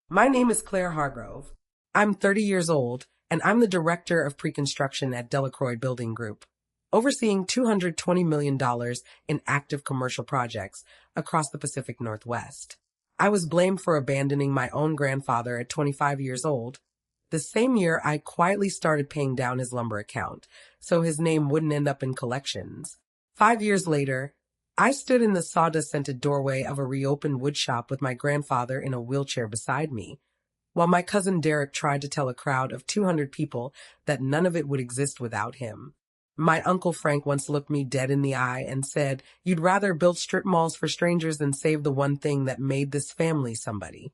My name is Claire Hargrove. I'm 30 years old, and I'm the director of pre-construction at Delacroix Building Group, overseeing $220 million in active commercial projects across the Pacific Northwest. I was blamed for abandoning my own grandfather at 25 years old. The same year, I quietly started paying down his lumber account, so his name wouldn't end up in collections. 5 years later, I stood in the sawdust-scented doorway of a reopened woodshop with my grandfather in a wheelchair beside me, while my cousin Derek tried to tell a crowd of 200 people that none of it would exist without him. My Uncle Frank once looked me dead in the eye and said, "You'd rather build strip malls for strangers than save the one thing that made this family somebody."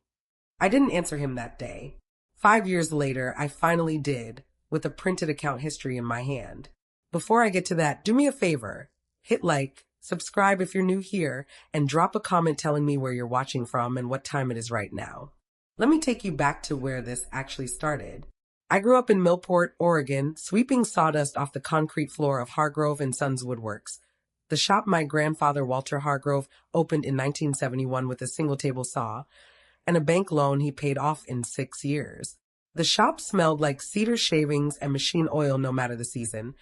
I didn't answer him that day. 5 years later, I finally did, with a printed account history in my hand. Before I get to that, do me a favor. Hit like, subscribe if you're new here, and drop a comment telling me where you're watching from and what time it is right now. Let me take you back to where this actually started. I grew up in Millport, Oregon, sweeping sawdust off the concrete floor of Hargrove and Sons Woodworks, the shop my grandfather Walter Hargrove opened in 1971 with a single table saw and a bank loan he paid off in 6 years. The shop smelled like cedar shavings and machine oil no matter the season,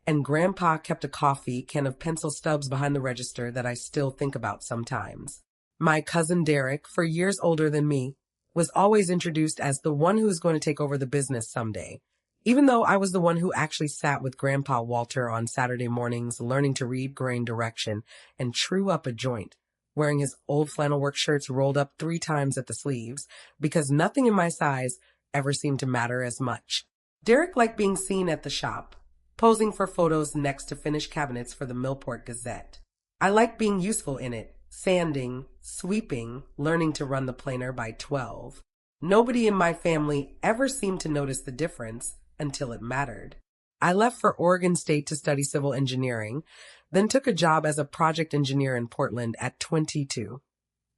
and Grandpa kept a coffee can of pencil stubs behind the register that I still think about sometimes. My cousin Derek, for years older than me, was always introduced as the one who was going to take over the business someday, even though I was the one who actually sat with Grandpa Walter on Saturday mornings learning to read grain direction and true up a joint, wearing his old flannel work shirts rolled up 3 times at the sleeves, because nothing in my size ever seemed to matter as much. Derek liked being seen at the shop, posing for photos next to finished cabinets for the Millport Gazette. I liked being useful in it, sanding, sweeping, learning to run the planer by 12. Nobody in my family ever seemed to notice the difference until it mattered. I left for Oregon State to study civil engineering, then took a job as a project engineer in Portland at 22,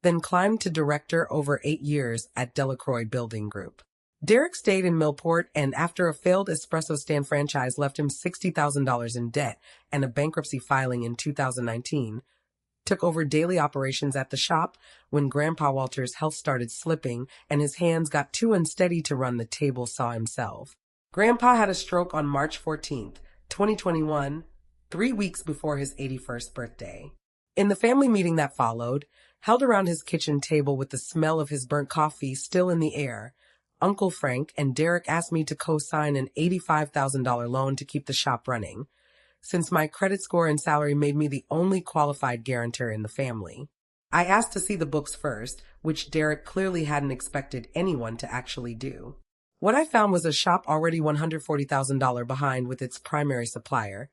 then climbed to director over 8 years at Delacroix Building Group. Derek stayed in Millport and, after a failed espresso stand franchise left him $60,000 in debt and a bankruptcy filing in 2019, took over daily operations at the shop when Grandpa Walter's health started slipping and his hands got too unsteady to run the table saw himself. Grandpa had a stroke on March 14th, 2021, 3 weeks before his 81st birthday. In the family meeting that followed, held around his kitchen table with the smell of his burnt coffee still in the air, Uncle Frank and Derek asked me to co-sign an $85,000 loan to keep the shop running, since my credit score and salary made me the only qualified guarantor in the family. I asked to see the books first, which Derek clearly hadn't expected anyone to actually do. What I found was a shop already $140,000 behind with its primary supplier,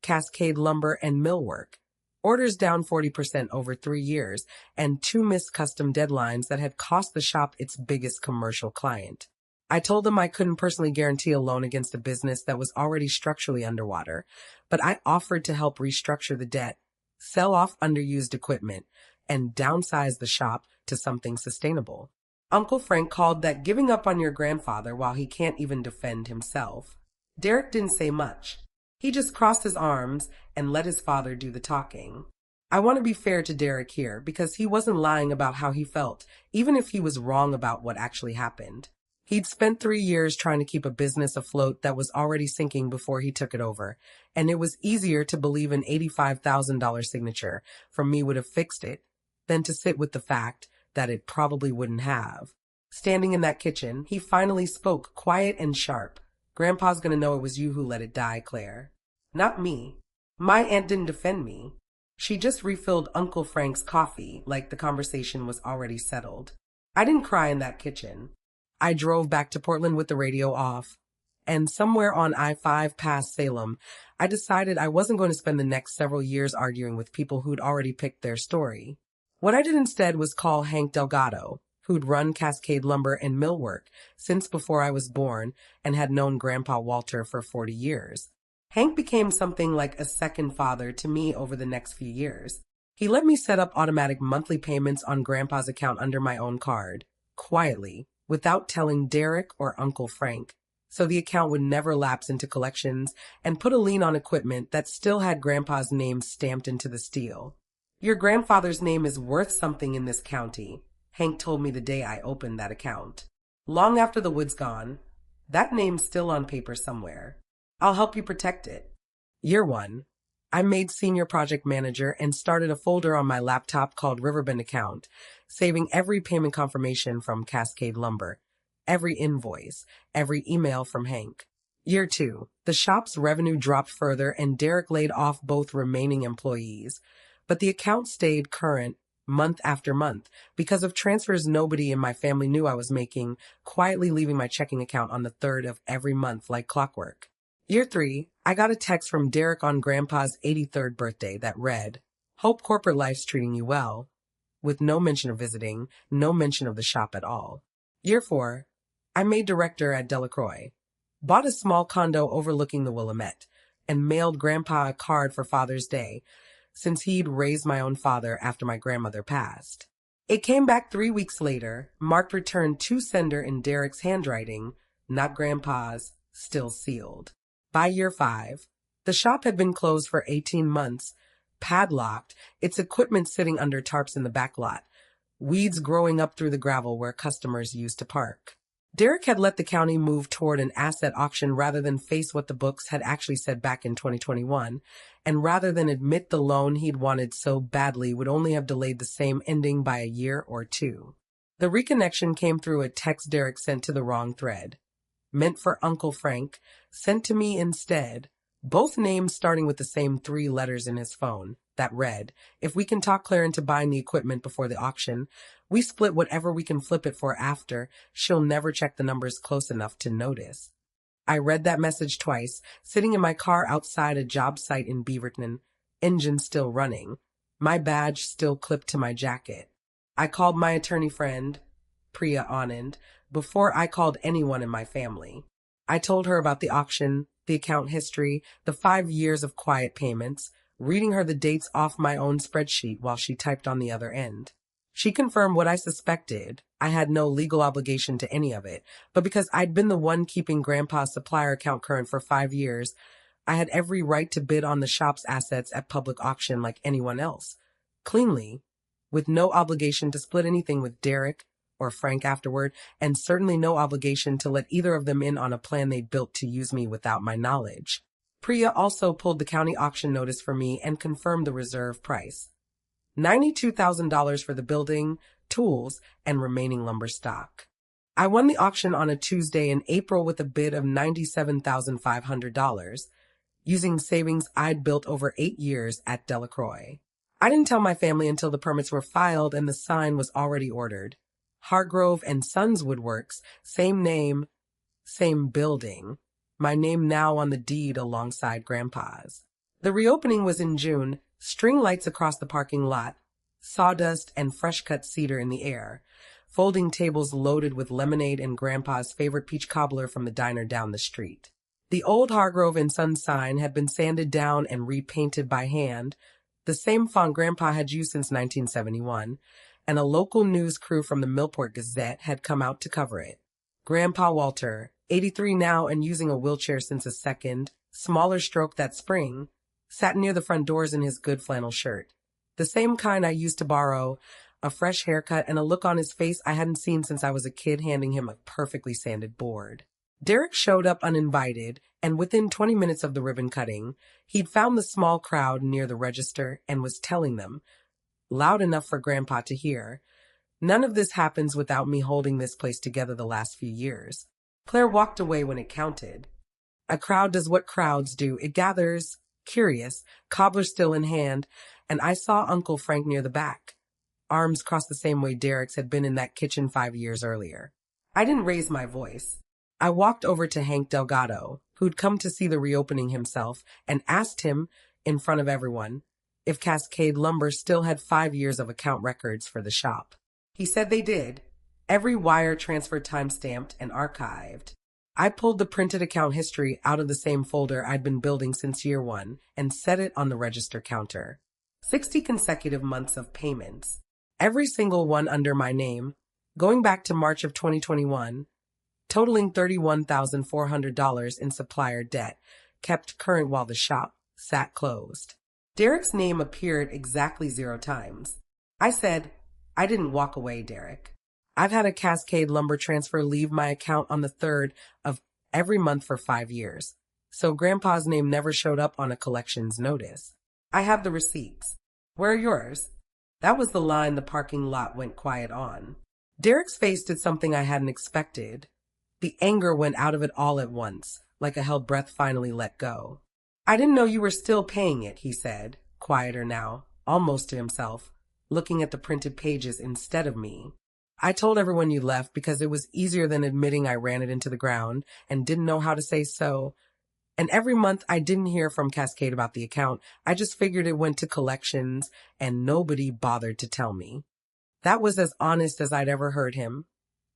Cascade Lumber and Millwork, orders down 40% over 3 years, and 2 missed custom deadlines that had cost the shop its biggest commercial client. I told them I couldn't personally guarantee a loan against a business that was already structurally underwater, but I offered to help restructure the debt, sell off underused equipment, and downsize the shop to something sustainable. Uncle Frank called that giving up on your grandfather while he can't even defend himself. Derek didn't say much. He just crossed his arms and let his father do the talking. I want to be fair to Derek here because he wasn't lying about how he felt, even if he was wrong about what actually happened. He'd spent 3 years trying to keep a business afloat that was already sinking before he took it over, and it was easier to believe an $85,000 signature from me would have fixed it than to sit with the fact that it probably wouldn't have. Standing in that kitchen, he finally spoke, quiet and sharp. "Grandpa's gonna know it was you who let it die, Claire. Not me. My aunt didn't defend me. She just refilled Uncle Frank's coffee like the conversation was already settled." I didn't cry in that kitchen. I drove back to Portland with the radio off, and somewhere on I-5 past Salem, I decided I wasn't going to spend the next several years arguing with people who'd already picked their story. What I did instead was call Hank Delgado, who'd run Cascade Lumber and Millwork since before I was born and had known Grandpa Walter for 40 years. Hank became something like a second father to me over the next few years. He let me set up automatic monthly payments on Grandpa's account under my own card, quietly, without telling Derek or Uncle Frank, so the account would never lapse into collections, and put a lien on equipment that still had Grandpa's name stamped into the steel. "Your grandfather's name is worth something in this county," Hank told me the day I opened that account. Long after the wood's gone, that name's still on paper somewhere. I'll help you protect it. Year 1. I made senior project manager and started a folder on my laptop called Riverbend Account, saving every payment confirmation from Cascade Lumber, every invoice, every email from Hank. Year 2. The shop's revenue dropped further and Derek laid off both remaining employees, but the account stayed current month after month because of transfers nobody in my family knew I was making, quietly leaving my checking account on the 3rd of every month like clockwork. Year 3, I got a text from Derek on Grandpa's 83rd birthday that read, "Hope corporate life's treating you well," with no mention of visiting, no mention of the shop at all. Year 4, I made director at Delacroix, bought a small condo overlooking the Willamette, and mailed Grandpa a card for Father's Day, since he'd raised my own father after my grandmother passed. It came back 3 weeks later, marked return to sender in Derek's handwriting, not Grandpa's, still sealed. By year 5, the shop had been closed for 18 months, padlocked, its equipment sitting under tarps in the back lot, weeds growing up through the gravel where customers used to park. Derek had let the county move toward an asset auction rather than face what the books had actually said back in 2021, and rather than admit the loan he'd wanted so badly would only have delayed the same ending by a year or 2. The reconnection came through a text Derek sent to the wrong thread. Meant for Uncle Frank, sent to me instead, both names starting with the same 3 letters in his phone, that read, "If we can talk Claire into buying the equipment before the auction, we split whatever we can flip it for after. She'll never check the numbers close enough to notice." I read that message twice, sitting in my car outside a job site in Beaverton, engine still running, my badge still clipped to my jacket. I called my attorney friend, Priya Anand, before I called anyone in my family. I told her about the auction, the account history, the 5 years of quiet payments, reading her the dates off my own spreadsheet while she typed on the other end. She confirmed what I suspected. I had no legal obligation to any of it, but because I'd been the one keeping Grandpa's supplier account current for 5 years, I had every right to bid on the shop's assets at public auction like anyone else, cleanly, with no obligation to split anything with Derek or Frank afterward, and certainly no obligation to let either of them in on a plan they built to use me without my knowledge. Priya also pulled the county auction notice for me and confirmed the reserve price. $92,000 for the building, tools, and remaining lumber stock. I won the auction on a Tuesday in April with a bid of $97,500, using savings I'd built over 8 years at Delacroix. I didn't tell my family until the permits were filed and the sign was already ordered. Hargrove and Sons Woodworks, same name, same building. My name now on the deed alongside Grandpa's. The reopening was in June, string lights across the parking lot, sawdust and fresh-cut cedar in the air, folding tables loaded with lemonade and Grandpa's favorite peach cobbler from the diner down the street. The old Hargrove and Sons sign had been sanded down and repainted by hand, the same font Grandpa had used since 1971, and a local news crew from the Millport Gazette had come out to cover it. Grandpa Walter, 83 now and using a wheelchair since a second, smaller stroke that spring, sat near the front doors in his good flannel shirt. The same kind I used to borrow, a fresh haircut and a look on his face I hadn't seen since I was a kid handing him a perfectly sanded board. Derek showed up uninvited, and within 20 minutes of the ribbon cutting, he'd found the small crowd near the register and was telling them, loud enough for Grandpa to hear, "None of this happens without me holding this place together the last few years." Claire walked away when it counted. A crowd does what crowds do. It gathers, curious, cobbler still in hand, and I saw Uncle Frank near the back, arms crossed the same way Derek's had been in that kitchen 5 years earlier. I didn't raise my voice. I walked over to Hank Delgado, who'd come to see the reopening himself, and asked him, in front of everyone, if Cascade Lumber still had 5 years of account records for the shop. He said they did, every wire transfer time-stamped and archived. I pulled the printed account history out of the same folder I'd been building since year 1 and set it on the register counter. 60 consecutive months of payments, every single one under my name, going back to March of 2021, totaling $31,400 in supplier debt, kept current while the shop sat closed. Derek's name appeared exactly 0 times. I said, I didn't walk away, Derek. I've had a Cascade lumber transfer leave my account on the 3rd of every month for 5 years. So Grandpa's name never showed up on a collections notice. I have the receipts. Where are yours? That was the line the parking lot went quiet on. Derek's face did something I hadn't expected. The anger went out of it all at once, like a held breath finally let go. I didn't know you were still paying it, he said, quieter now, almost to himself, looking at the printed pages instead of me. I told everyone you left because it was easier than admitting I ran it into the ground and didn't know how to say so. And every month I didn't hear from Cascade about the account. I just figured it went to collections and nobody bothered to tell me. That was as honest as I'd ever heard him.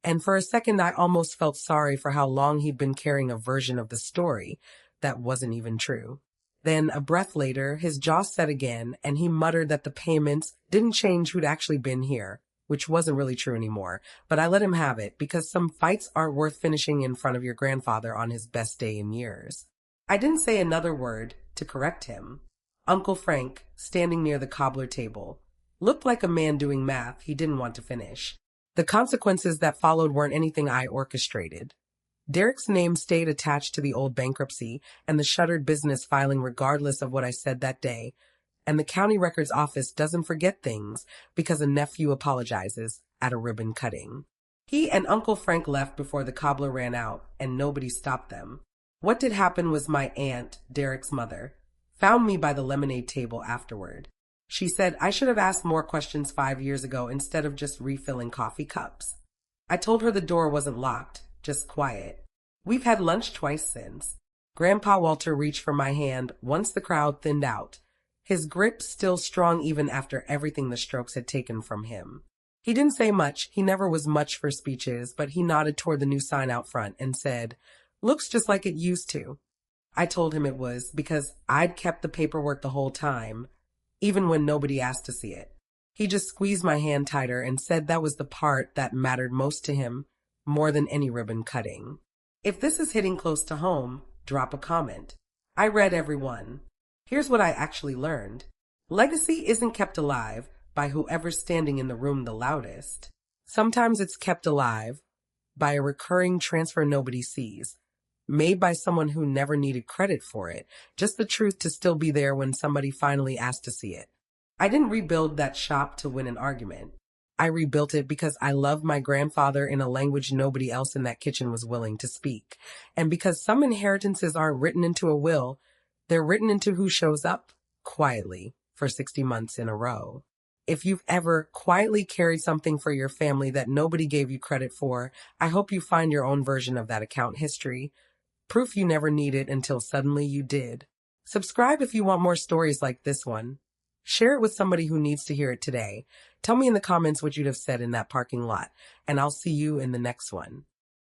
And for a second I almost felt sorry for how long he'd been carrying a version of the story that wasn't even true. Then, a breath later, his jaw set again, and he muttered that the payments didn't change who'd actually been here, which wasn't really true anymore. But I let him have it, because some fights aren't worth finishing in front of your grandfather on his best day in years. I didn't say another word to correct him. Uncle Frank, standing near the cobbler table, looked like a man doing math he didn't want to finish. The consequences that followed weren't anything I orchestrated. Derek's name stayed attached to the old bankruptcy and the shuttered business filing regardless of what I said that day, and the county records office doesn't forget things because a nephew apologizes at a ribbon cutting. He and Uncle Frank left before the cobbler ran out, and nobody stopped them. What did happen was my aunt, Derek's mother, found me by the lemonade table afterward. She said I should have asked more questions 5 years ago instead of just refilling coffee cups. I told her the door wasn't locked, just quiet. We've had lunch twice since. Grandpa Walter reached for my hand once the crowd thinned out, his grip still strong even after everything the strokes had taken from him. He didn't say much, he never was much for speeches, but he nodded toward the new sign out front and said, "Looks just like it used to." I told him it was, because I'd kept the paperwork the whole time, even when nobody asked to see it. He just squeezed my hand tighter and said that was the part that mattered most to him, more than any ribbon cutting. If this is hitting close to home, drop a comment. I read every one. Here's what I actually learned. Legacy isn't kept alive by whoever's standing in the room the loudest. Sometimes it's kept alive by a recurring transfer nobody sees, made by someone who never needed credit for it, just the truth to still be there when somebody finally asked to see it. I didn't rebuild that shop to win an argument. I rebuilt it because I loved my grandfather in a language nobody else in that kitchen was willing to speak. And because some inheritances aren't written into a will, they're written into who shows up quietly for 60 months in a row. If you've ever quietly carried something for your family that nobody gave you credit for, I hope you find your own version of that account history. Proof you never needed until suddenly you did. Subscribe if you want more stories like this one. Share it with somebody who needs to hear it today. Tell me in the comments what you'd have said in that parking lot, and I'll see you in the next one.